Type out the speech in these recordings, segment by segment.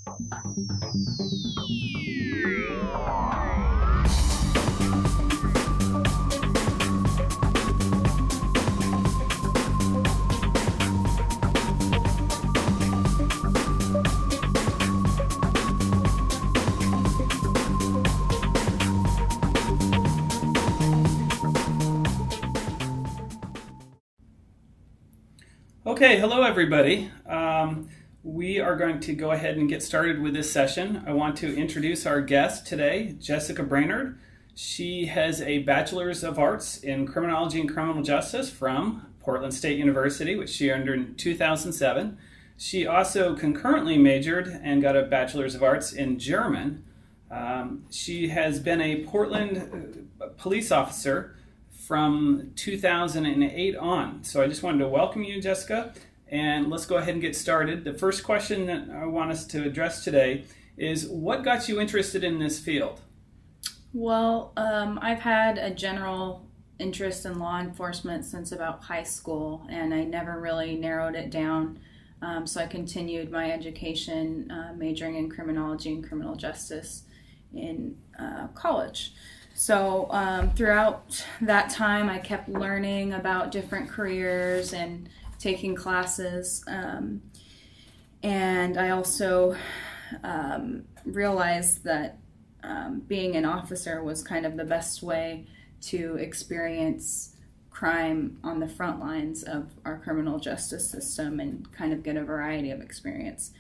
Okay, hello everybody. We are going to go ahead and get started with this session. I want to introduce our guest today, Jessica Brainard. She has a Bachelor's of Arts in Criminology and Criminal Justice from Portland State University, which she earned in 2007. She also concurrently majored and got a Bachelor's of Arts in German. She has been a Portland police officer from 2008 on. So I just wanted to welcome you, Jessica, and let's go ahead and get started. The first question that I want us to address today is, what got you interested in this field? Well, I've had a general interest in law enforcement since about high school, and I never really narrowed it down. So I continued my education, majoring in criminology and criminal justice in college. So throughout that time, I kept learning about different careers and taking classes. And I also realized that being an officer was kind of the best way to experience crime on the front lines of our criminal justice system and kind of get a variety of experience.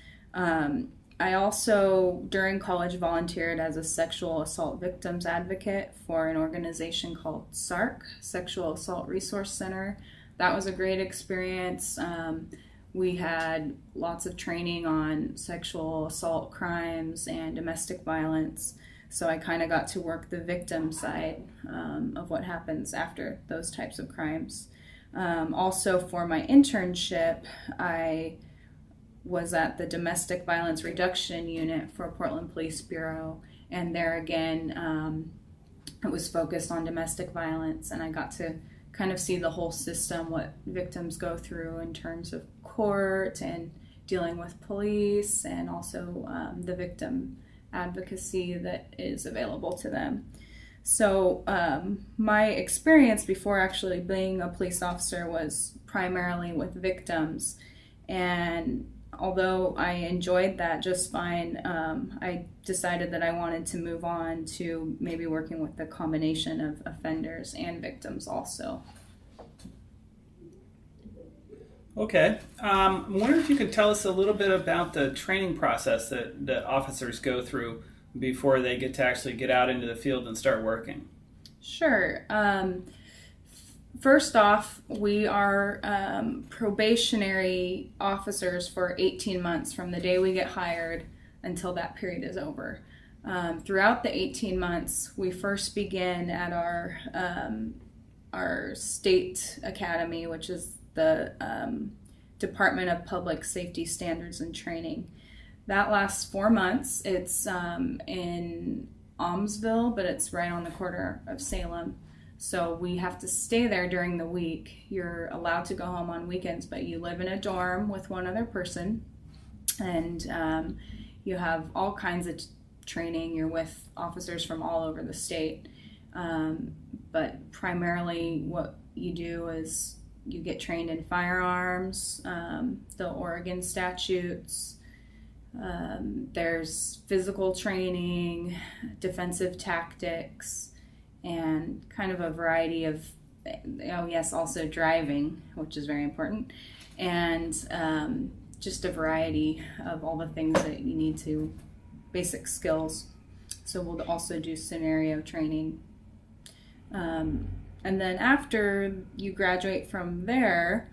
I also, during college, volunteered as a sexual assault victims advocate for an organization called SARC, Sexual Assault Resource Center. That was a great experience. We had lots of training on sexual assault crimes and domestic violence. So I kind of got to work the victim side of what happens after those types of crimes. Also, for my internship, I was at the Domestic Violence Reduction Unit for Portland Police Bureau, and there again it was focused on domestic violence, and I got to kind of see the whole system, what victims go through in terms of court and dealing with police, and also the victim advocacy that is available to them. So my experience before actually being a police officer was primarily with victims, and although I enjoyed that just fine, I decided that I wanted to move on to maybe working with the combination of offenders and victims also. Okay. I'm wondering if you could tell us a little bit about the training process that officers go through before they get to actually get out into the field and start working. Sure. First off, we are probationary officers for 18 months from the day we get hired until that period is over. Throughout the 18 months, we first begin at our state academy, which is the Department of Public Safety Standards and Training. That lasts 4 months. It's in Almsville, but it's right on the corner of Salem. So we have to stay there during the week. You're allowed to go home on weekends, but you live in a dorm with one other person, and you have all kinds of training. You're with officers from all over the state, but primarily what you do is you get trained in firearms, the Oregon statutes. There's physical training, defensive tactics, and kind of a variety of, also driving, which is very important, and just a variety of all the things that you need to, basic skills. So we'll also do scenario training. And then after you graduate from there,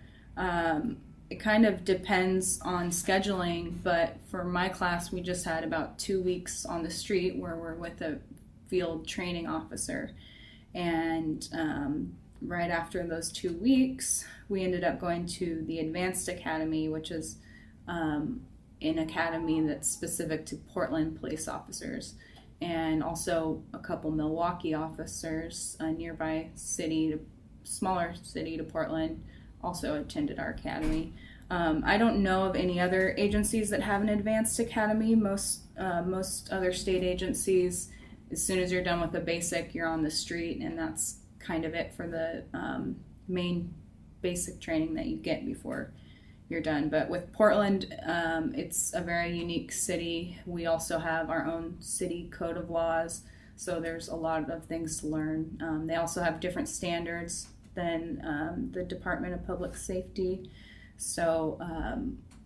it kind of depends on scheduling, but for my class, we just had about 2 weeks on the street where we're with a field training officer. And right after those 2 weeks, we ended up going to the Advanced Academy, which is an academy that's specific to Portland police officers, and also a couple Milwaukee officers, a nearby city, smaller city to Portland, also attended our academy. I don't know of any other agencies that have an advanced academy. Most other state agencies, as soon as you're done with the basic, you're on the street, and that's kind of it for the main basic training that you get before you're done. But with Portland, it's a very unique city. We also have our own city code of laws, so there's a lot of things to learn. They also have different standards than the Department of Public Safety. So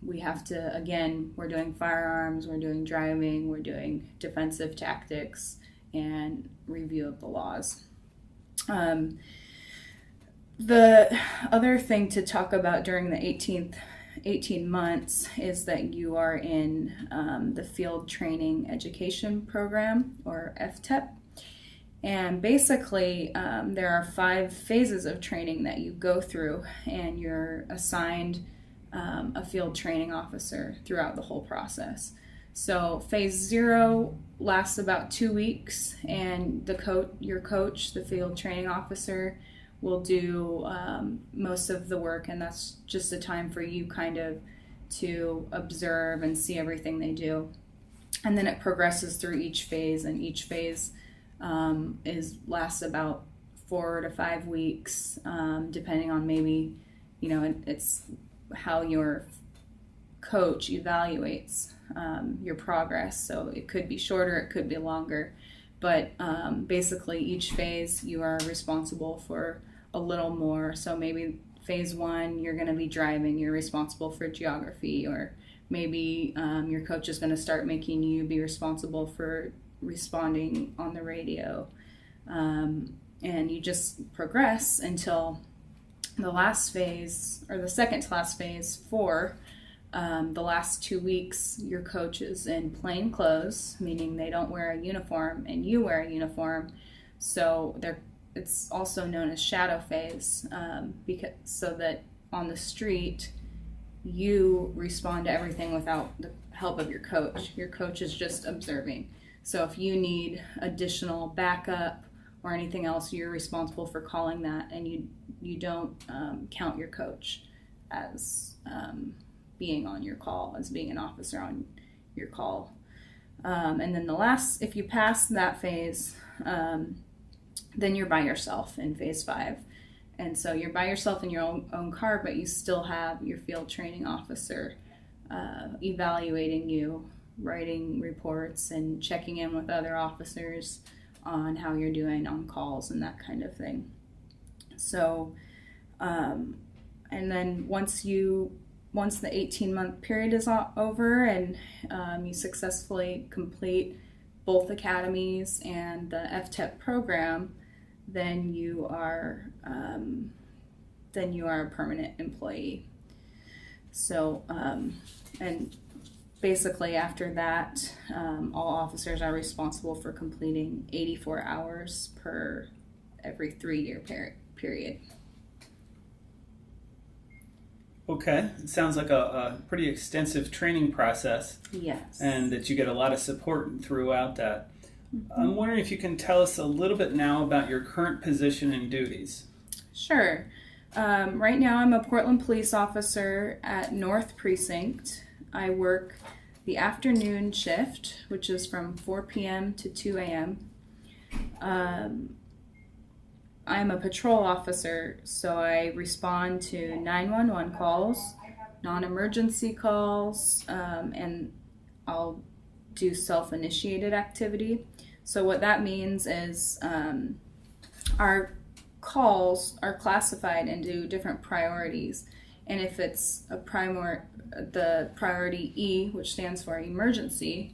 we have to, again, we're doing firearms, we're doing driving, we're doing defensive tactics, and review of the laws. The other thing to talk about during the 18 months is that you are in the Field Training Education Program, or FTEP. And basically, there are 5 phases of training that you go through, and you're assigned a field training officer throughout the whole process. So phase 0 lasts about 2 weeks, and your coach, the field training officer, will do most of the work, and that's just a time for you kind of to observe and see everything they do. And then it progresses through each phase, and each phase lasts about 4 to 5 weeks, depending on maybe, it's how your coach evaluates your progress. So it could be shorter, it could be longer, but basically each phase you are responsible for a little more. So maybe phase 1, you're going to be driving, you're responsible for geography, or maybe your coach is going to start making you be responsible for responding on the radio, and you just progress until the last phase, or the second to last phase, 4. The last 2 weeks your coach is in plain clothes, meaning they don't wear a uniform and you wear a uniform. So it's also known as shadow phase, so that on the street you respond to everything without the help of your coach. Your coach is just observing. So if you need additional backup or anything else, you're responsible for calling that, and you don't count your coach as being on your call, as being an officer on your call. And then if you pass that phase, then you're by yourself in phase 5. And so you're by yourself in your own car, but you still have your field training officer evaluating you, writing reports and checking in with other officers on how you're doing on calls and that kind of thing. So, and then once the 18-month period is over and you successfully complete both academies and the FTEP program, then you are a permanent employee. So, and basically after that, all officers are responsible for completing 84 hours per every 3-year period. Okay, it sounds like a pretty extensive training process. Yes. And that you get a lot of support throughout that. Mm-hmm. I'm wondering if you can tell us a little bit now about your current position and duties. Sure. Right now I'm a Portland police officer at North Precinct. I work the afternoon shift, which is from 4 p.m. to 2 a.m. I'm a patrol officer, so I respond to 911 calls, non-emergency calls, and I'll do self-initiated activity. So what that means is our calls are classified into different priorities, and if it's the priority E, which stands for emergency,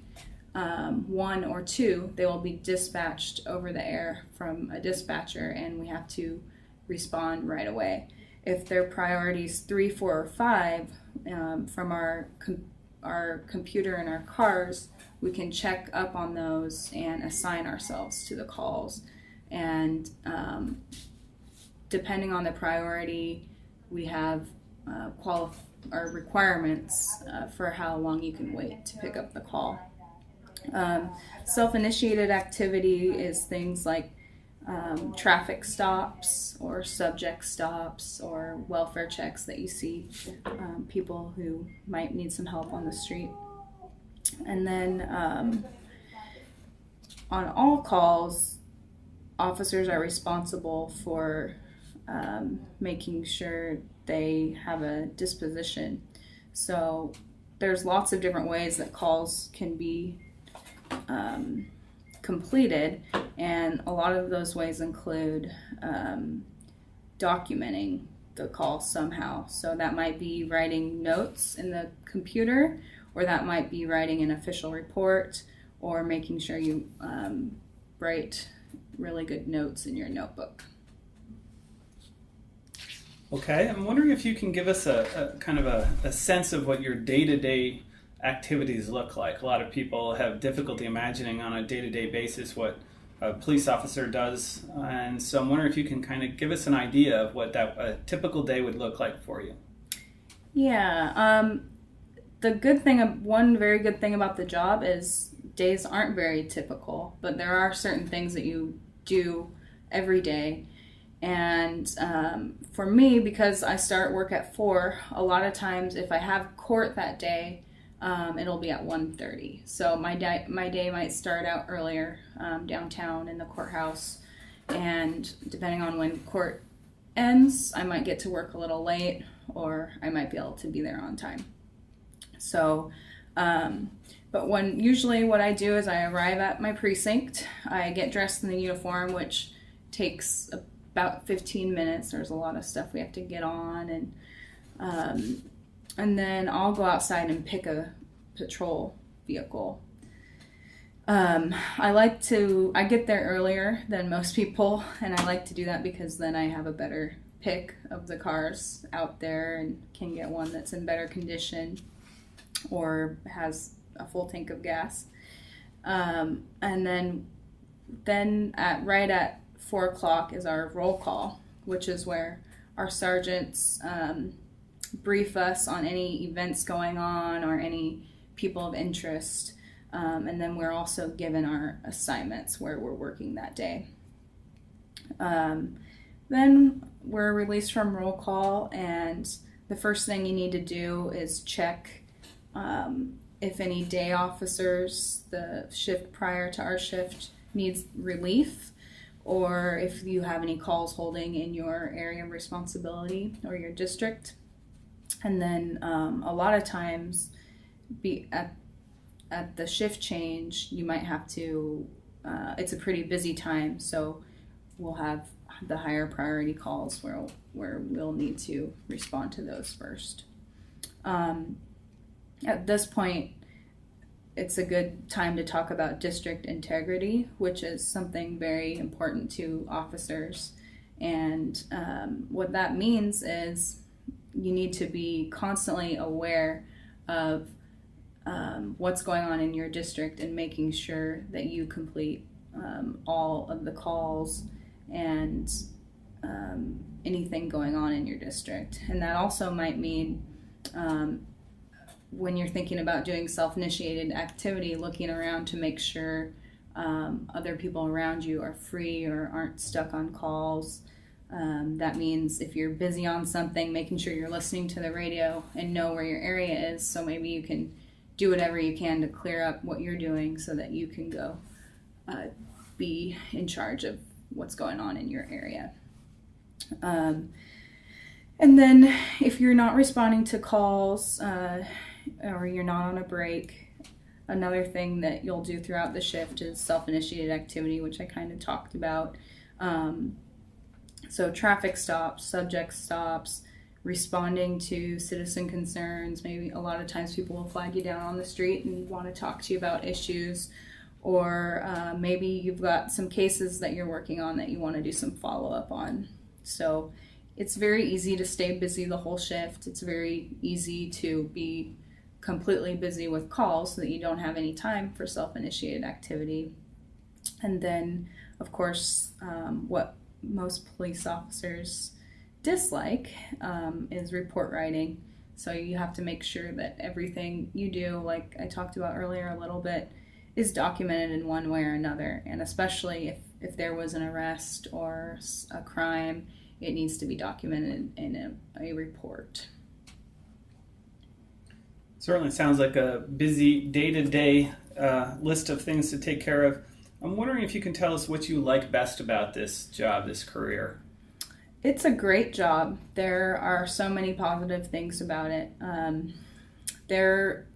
1 or 2, they will be dispatched over the air from a dispatcher, and we have to respond right away. If they're priorities 3, 4, or 5, from our computer in our cars, we can check up on those and assign ourselves to the calls. And depending on the priority, we have our requirements for how long you can wait to pick up the call. Self-initiated activity is things like traffic stops or subject stops or welfare checks that you see, people who might need some help on the street. And then on all calls, officers are responsible for making sure they have a disposition. So there's lots of different ways that calls can be completed, and a lot of those ways include documenting the call somehow. So that might be writing notes in the computer, or that might be writing an official report, or making sure you write really good notes in your notebook. Okay, I'm wondering if you can give us a kind of a sense of what your day-to-day activities look like. A lot of people have difficulty imagining on a day-to-day basis what a police officer does, and so I'm wondering if you can kind of give us an idea of what a typical day would look like for you. Yeah, one very good thing about the job is days aren't very typical, but there are certain things that you do every day. And for me, because I start work at 4, a lot of times if I have court that day, it'll be at 1:30. So my day might start out earlier downtown in the courthouse, and depending on when court ends, I might get to work a little late, or I might be able to be there on time. So, but usually what I do is I arrive at my precinct, I get dressed in the uniform, which takes about 15 minutes. There's a lot of stuff we have to get on, and then I'll go outside and pick a patrol vehicle. I get there earlier than most people, and I like to do that because then I have a better pick of the cars out there and can get one that's in better condition or has a full tank of gas. And then right at 4 o'clock is our roll call, which is where our sergeants brief us on any events going on or any people of interest. And then we're also given our assignments where we're working that day. Then we're released from roll call, and the first thing you need to do is check if any day officers, the shift prior to our shift, needs relief, or if you have any calls holding in your area of responsibility or your district. And then a lot of times at the shift change, you might have to, it's a pretty busy time, so we'll have the higher priority calls where we'll need to respond to those first. At this point, it's a good time to talk about district integrity, which is something very important to officers. And what that means is you need to be constantly aware of what's going on in your district and making sure that you complete all of the calls and anything going on in your district. And that also might mean when you're thinking about doing self-initiated activity, looking around to make sure other people around you are free or aren't stuck on calls. That means if you're busy on something, making sure you're listening to the radio and know where your area is, so maybe you can do whatever you can to clear up what you're doing so that you can go be in charge of what's going on in your area. And then if you're not responding to calls or you're not on a break, another thing that you'll do throughout the shift is self-initiated activity, which I kind of talked about. So traffic stops, subject stops, responding to citizen concerns. Maybe a lot of times people will flag you down on the street and want to talk to you about issues, or maybe you've got some cases that you're working on that you want to do some follow-up on. So it's very easy to stay busy the whole shift. It's very easy to be completely busy with calls so that you don't have any time for self-initiated activity. And then, of course, what most police officers dislike is report writing. So you have to make sure that everything you do, like I talked about earlier a little bit, is documented in one way or another. And especially if there was an arrest or a crime, it needs to be documented in a report. Certainly sounds like a busy day-to-day list of things to take care of. I'm wondering if you can tell us what you like best about this job, this career. It's a great job. There are so many positive things about it.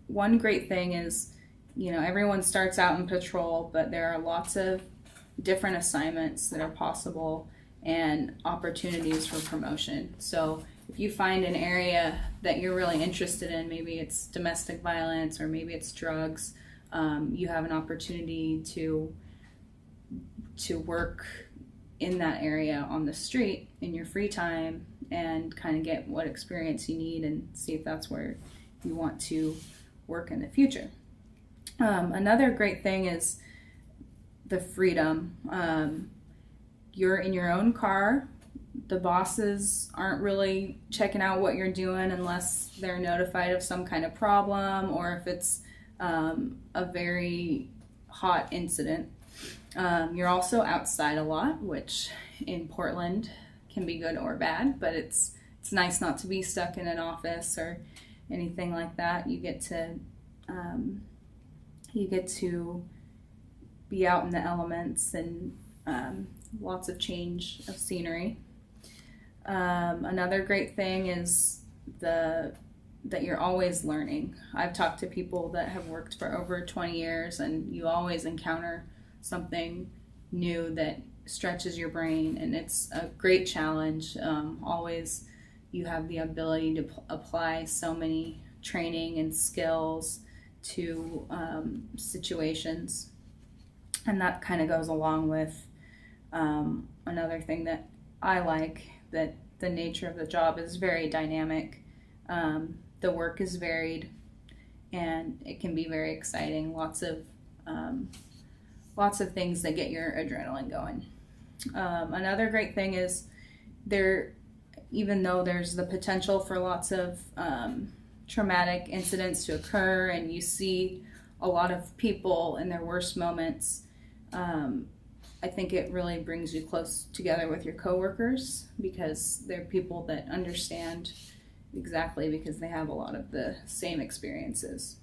One great thing is, everyone starts out in patrol, but there are lots of different assignments that are possible and opportunities for promotion. So if you find an area that you're really interested in, maybe it's domestic violence or maybe it's drugs, you have an opportunity to work in that area on the street in your free time and kind of get what experience you need and see if that's where you want to work in the future. Another great thing is the freedom. You're in your own car. The bosses aren't really checking out what you're doing unless they're notified of some kind of problem or if it's a very hot incident. You're also outside a lot, which in Portland can be good or bad, but it's nice not to be stuck in an office or anything like that. You get to be out in the elements and lots of change of scenery. Another great thing is that you're always learning. I've talked to people that have worked for over 20 years and you always encounter something new that stretches your brain, and it's a great challenge. Always you have the ability to apply so many training and skills to situations, and that kind of goes along with another thing that I like, that the nature of the job is very dynamic. The work is varied and it can be very exciting. Lots of things that get your adrenaline going. Another great thing is even though there's the potential for lots of traumatic incidents to occur and you see a lot of people in their worst moments, I think it really brings you close together with your coworkers because they're people that understand exactly because they have a lot of the same experiences.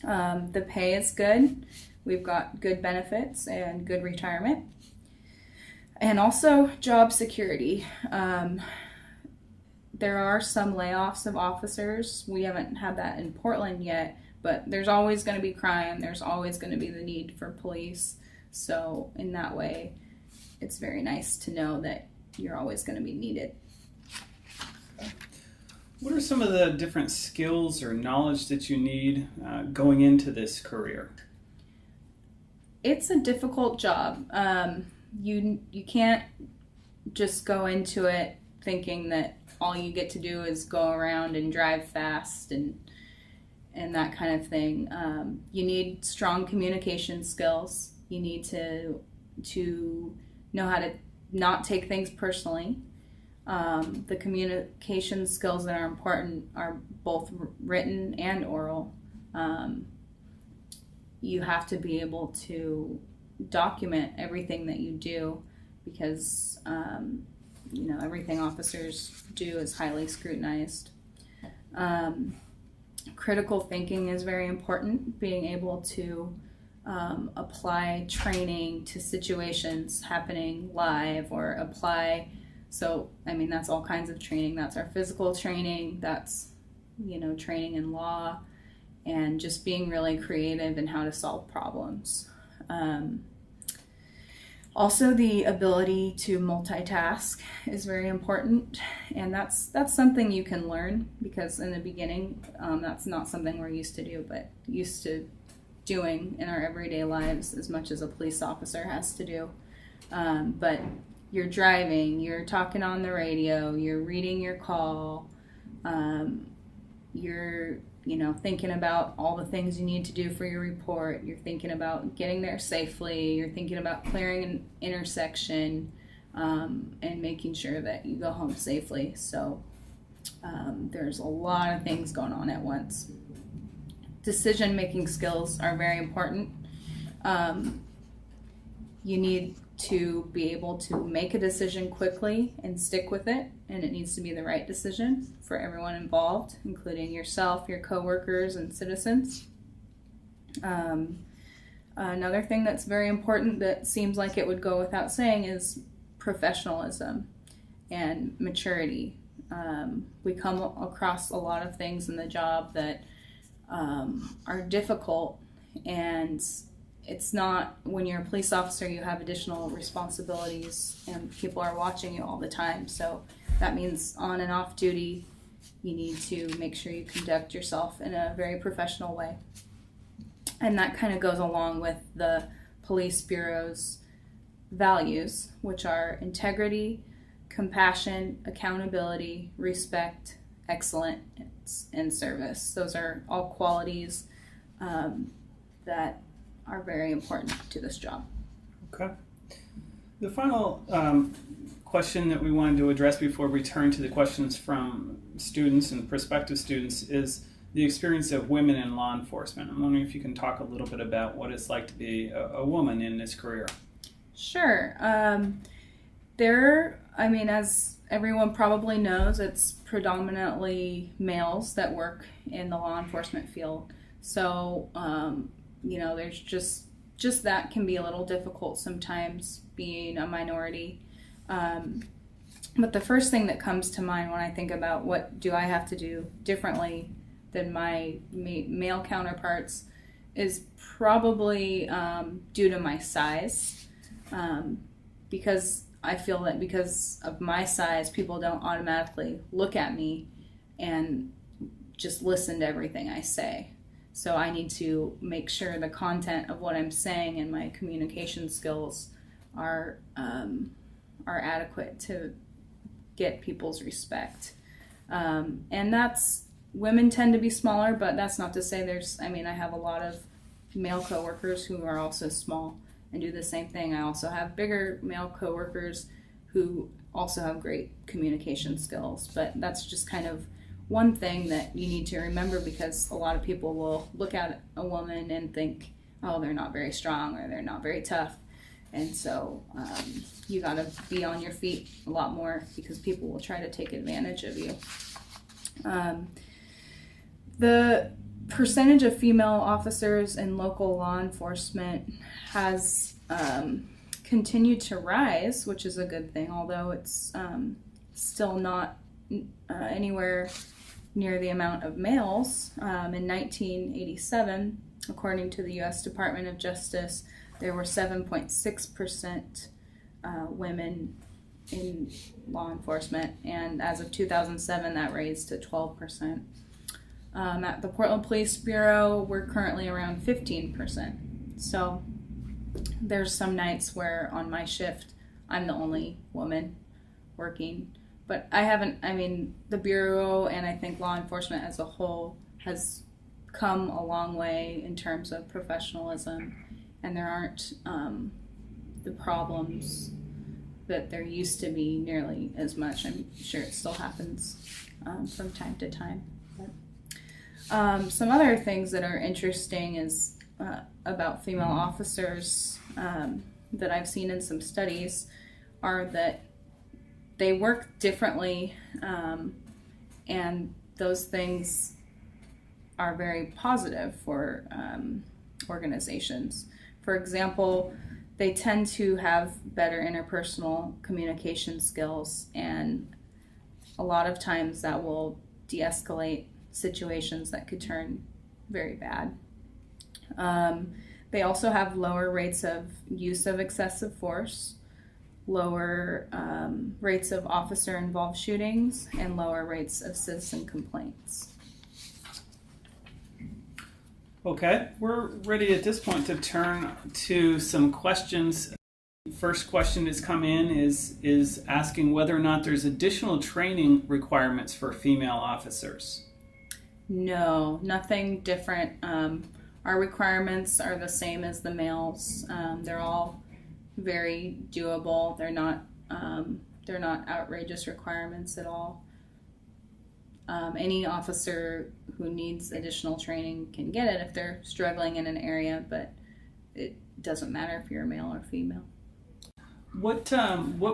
The pay is good. We've got good benefits and good retirement. And also job security. There are some layoffs of officers. We haven't had that in Portland yet, but there's always going to be crime. There's always going to be the need for police. So in that way, it's very nice to know that you're always going to be needed. What are some of the different skills or knowledge that you need going into this career? It's a difficult job. You can't just go into it thinking that all you get to do is go around and drive fast and that kind of thing. You need strong communication skills. You need to know how to not take things personally. The communication skills that are important are both written and oral. You have to be able to document everything that you do because everything officers do is highly scrutinized. Critical thinking is very important, being able to apply training to situations happening live or apply. So, that's all kinds of training. That's our physical training. That's, training in law and just being really creative in how to solve problems. Also, the ability to multitask is very important, and that's something you can learn because in the beginning, that's not something we're used to do, but used to doing in our everyday lives as much as a police officer has to do. But you're driving, you're talking on the radio, you're reading your call, you're thinking about all the things you need to do for your report, you're thinking about getting there safely, you're thinking about clearing an intersection, and making sure that you go home safely. So there's a lot of things going on at once. Decision-making skills are very important. You need to be able to make a decision quickly and stick with it, and it needs to be the right decision for everyone involved, including yourself, your coworkers, and citizens. Another thing that's very important that seems like it would go without saying is professionalism and maturity. We come across a lot of things in the job that are difficult, and it's not, when you're a police officer, you have additional responsibilities and people are watching you all the time. So that means on and off duty, you need to make sure you conduct yourself in a very professional way. And that kind of goes along with the police bureau's values, which are integrity, compassion, accountability, respect, excellence, and service. Those are all qualities that are very important to this job. Okay. The final question that we wanted to address before we turn to the questions from students and prospective students is the experience of women in law enforcement. I'm wondering if you can talk a little bit about what it's like to be a woman in this career. Sure. As everyone probably knows, it's predominantly males that work in the law enforcement field. So, there's just that can be a little difficult sometimes, being a minority. But the first thing that comes to mind when I think about what do I have to do differently than my male counterparts is probably due to my size. Because I feel that because of my size, people don't automatically look at me and just listen to everything I say. So I need to make sure the content of what I'm saying and my communication skills are adequate to get people's respect. And women tend to be smaller, but that's not to say I have a lot of male coworkers who are also small and do the same thing. I also have bigger male coworkers who also have great communication skills, but that's just kind of one thing that you need to remember, because a lot of people will look at a woman and think, oh, they're not very strong or they're not very tough. And so you got to be on your feet a lot more, because people will try to take advantage of you. The percentage of female officers in local law enforcement has continued to rise, which is a good thing, although it's still not anywhere near the amount of males. In 1987, according to the U.S. Department of Justice, there were 7.6% women in law enforcement, and as of 2007, that raised to 12%. At the Portland Police Bureau, we're currently around 15%. So there's some nights where on my shift, I'm the only woman working. But the Bureau and I think law enforcement as a whole has come a long way in terms of professionalism, and there aren't the problems that there used to be nearly as much. I'm sure it still happens from time to time. But, some other things that are interesting is about female officers that I've seen in some studies are that they work differently, and those things are very positive for organizations. For example, they tend to have better interpersonal communication skills, and a lot of times that will de-escalate situations that could turn very bad. They also have lower rates of use of excessive force, lower rates of officer-involved shootings, and lower rates of citizen complaints. Okay, we're ready at this point to turn to some questions. First question that's come in is asking whether or not there's additional training requirements for female officers. No, nothing different. Our requirements are the same as the males. They're all very doable. They're not outrageous requirements at all. Any officer who needs additional training can get it if they're struggling in an area, but it doesn't matter if you're a male or female. What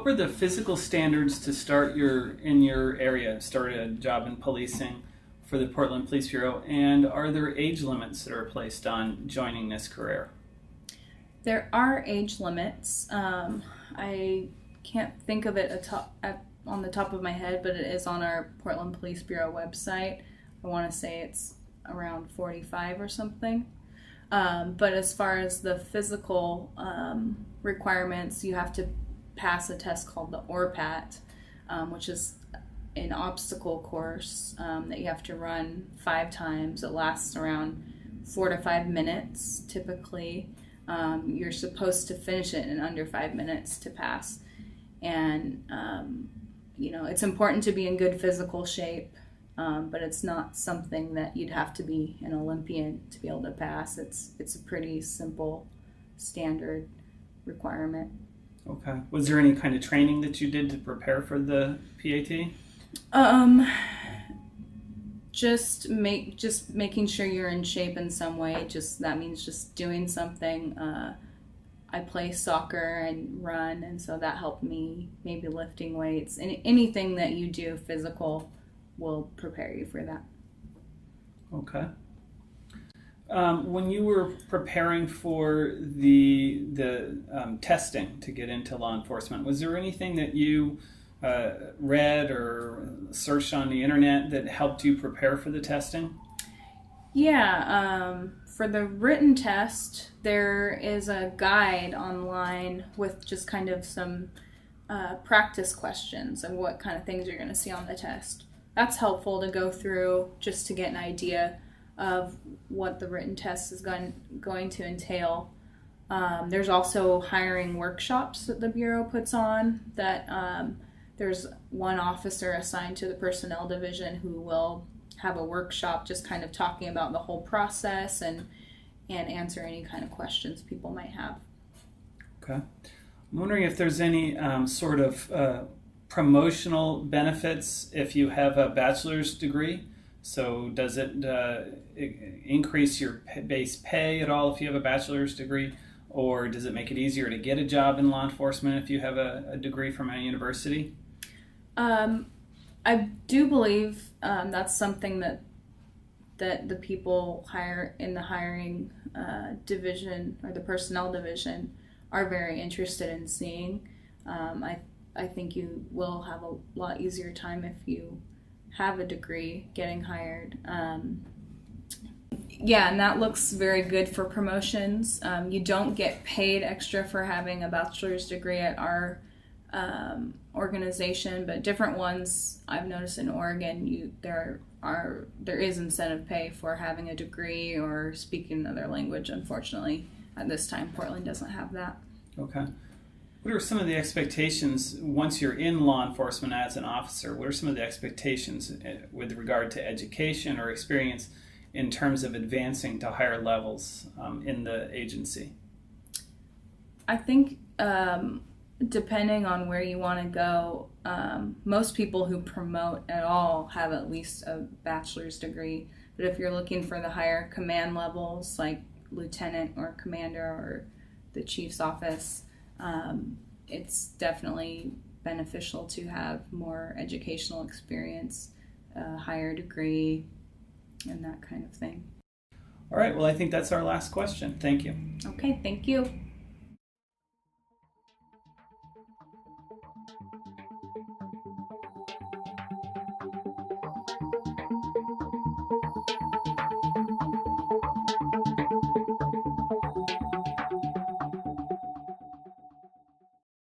were the physical standards to start in your area, start a job in policing for the Portland Police Bureau? And are there age limits that are placed on joining this career? There are age limits. I can't think of it on the top of my head, but it is on our Portland Police Bureau website. I want to say it's around 45 or something. But as far as the physical requirements, you have to pass a test called the ORPAT, which is an obstacle course that you have to run 5 times. It lasts around 4 to 5 minutes typically. You're supposed to finish it in under 5 minutes to pass. And, it's important to be in good physical shape, but it's not something that you'd have to be an Olympian to be able to pass. It's a pretty simple, standard requirement. Okay. Was there any kind of training that you did to prepare for the PAT? Just making sure you're in shape in some way. That means just doing something. I play soccer and run, and so that helped me. Maybe lifting weights. Anything that you do physical will prepare you for that. Okay. When you were preparing for the testing to get into law enforcement, was there anything that you read or searched on the internet that helped you prepare for the testing? Yeah, for the written test, there is a guide online with just kind of some practice questions and what kind of things you're going to see on the test. That's helpful to go through just to get an idea of what the written test is going to entail. There's also hiring workshops that the Bureau puts on that there's one officer assigned to the personnel division who will have a workshop just kind of talking about the whole process and answer any kind of questions people might have. Okay. I'm wondering if there's any sort of promotional benefits if you have a bachelor's degree. So does it increase your base pay at all if you have a bachelor's degree? Or does it make it easier to get a job in law enforcement if you have a degree from a university? I do believe that's something that the people hire in the hiring division or the personnel division are very interested in seeing. I think you will have a lot easier time if you have a degree getting hired. Yeah, and that looks very good for promotions. You don't get paid extra for having a bachelor's degree at our organization, but different ones I've noticed in Oregon, there is incentive pay for having a degree or speaking another language. Unfortunately, at this time, Portland doesn't have that. Okay. What are some of the expectations once you're in law enforcement as an officer? What are some of the expectations with regard to education or experience in terms of advancing to higher levels in the agency? I think depending on where you want to go, most people who promote at all have at least a bachelor's degree. But if you're looking for the higher command levels, like lieutenant or commander or the chief's office, it's definitely beneficial to have more educational experience, a higher degree, and that kind of thing. All right, well, I think that's our last question. Thank you. Okay, thank you.